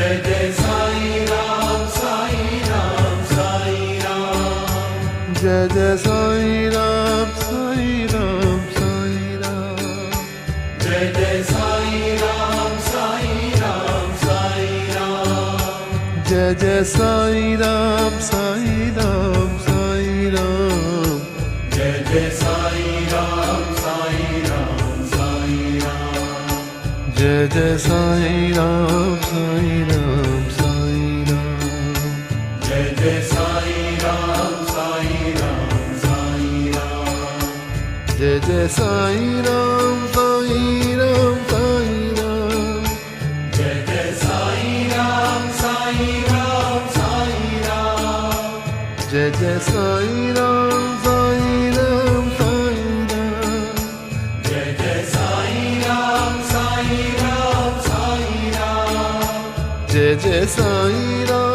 Jai Jai Sai Ram Sai Ram Sai Ram. Jai Jai Sai Ram Sai Ram Sai Ram. Jai Jai Sai Ram Sai Ram Sai Ram. Jai Jai Sai Ram Sai Ram Sai Ram. Jai Jai Sai Ram Sai Ram Sai Ram. Jai Jai Sai Ram Sai Ram Sai Ram. Jai Jai Sai Ram Sai Ram Sai Ram. Jai Jai Sai Ram Sai Ram Sai Ram. Jai Jai Sai Ram Sai Ram Sai Ram. Jai Jai Sai Ram Sai Ram Sai Ram. Jai Jai Sai Ram Sai Ram Sai Ram. Jai Jai Sai Ram